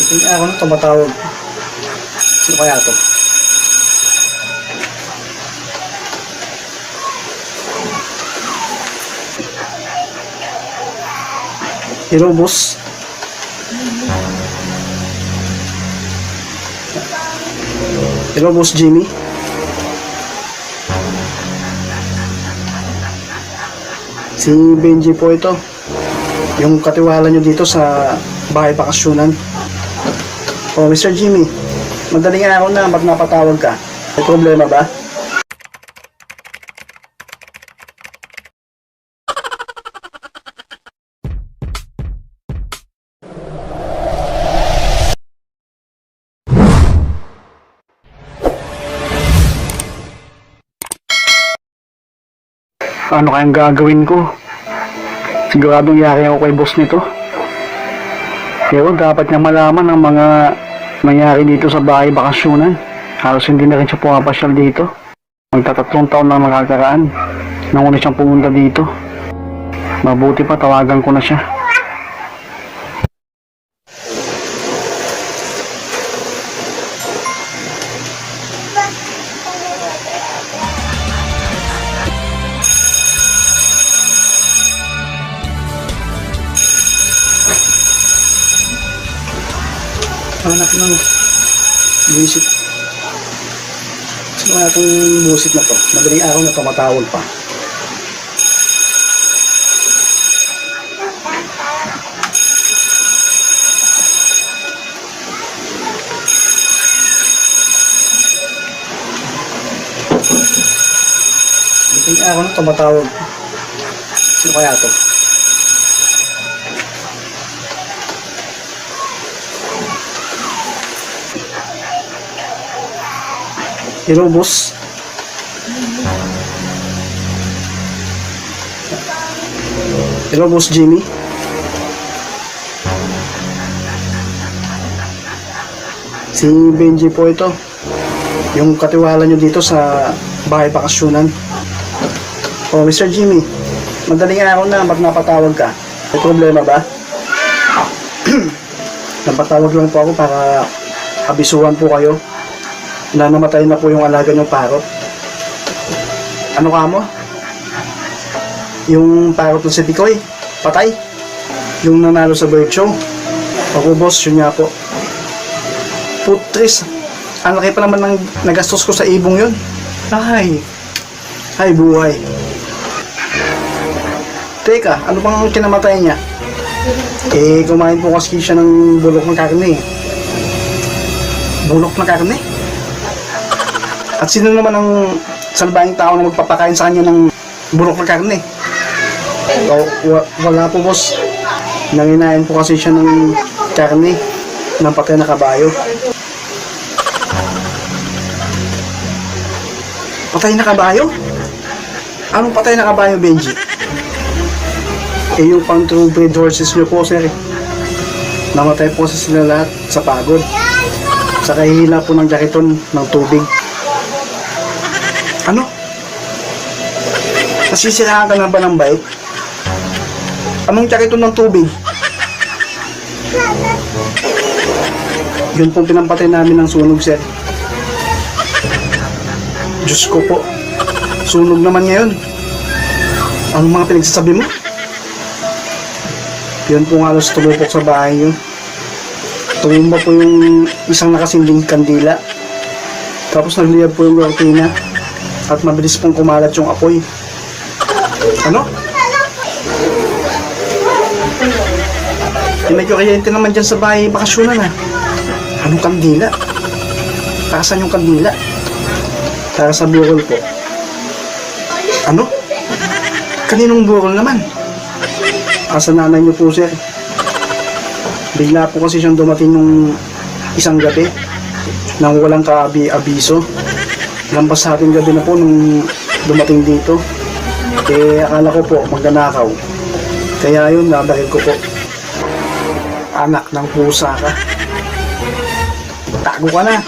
Hindi ako nang tumatawag. Sino kaya to? Hello, boss. Hello, boss Jimmy. Si Benji po ito. Yung katiwala nyo dito sa bahay bakasyonan. Oh, Mr. Jimmy. Madaling araw na, ba't napatawag ka? May problema ba? Ano kayang gagawin ko? Siguradong yari ako kay boss nito. Pero dapat niya malaman ang mga nangyari dito sa bahay bakasyonan. Halos hindi na rin siya pumapasyal dito. Magtatatlong taon na makakaraan nang una siyang pumunta dito. Mabuti pa tawagan ko na siya. Anak ng buwisit. Sino kaya itong buwisit na to? Madaling araw na tumatawag pa. Madaling araw na tumatawag. Sino kaya to? Hello, boss. Hello, boss Jimmy. Si Benji po ito. Yung katiwala nyo dito sa bahay bakasyonan. Oh, Mr. Jimmy. Madaling araw na, ba't napatawag ka? May problema ba? Napatawag lang po ako para abisuhan po kayo na namatay na po yung alaga niyong parot. Ano ka mo? Yung parot ng si Picoy, patay. Yung nanalo sa bird show. Ako, boss, yun nga po. Putris, ang laki pa naman ng nagastos ko sa ibong yun. Ay buhay. Teka, ano bang kinamatay niya? Kumain po kasi siya ng bulok ng karne. Bulok na karne? At sino naman ang salbaing tao na magpapakain sa kanya ng burok na karne? Wala po, boss. Nanginain po kasi siya ng karne ng patay na kabayo. Patay na kabayo? Anong patay na kabayo, Benji? Yung pang true breed horses nyo po, sir. Namatay po sila lahat sa pagod. Sa kahihila po ng jaketon ng tubig. Ano? Nasisiraan ka na ba ng bike? Anong jaketon ng tubig? Yun pong pinampatay namin ng sunog, sir. Diyos ko po. Sunog naman ngayon. Anong mga pinagsasabi mo? Yun pong halos tumupok sa bahay yun. Tumumba po yung isang nakasinding kandila. Tapos nagliyab po yung kortina. At mabilis pong kumalat yung apoy. Ano? May kuryente naman dyan sa bahay bakasyonan ha. Anong kandila? Para saan yung kandila? Para sa burol po. Ano? Kaninong burol naman? Sa nanay niyo po, sir. Bigla po kasi siyang dumating nung isang gabi nang walang kaabi-abiso. Lampas sa ating gabi na po nung dumating dito. Akala ko po magnanakaw. Kaya yun, nabaril ko po. Anak ng pusa ka. Tago ka na.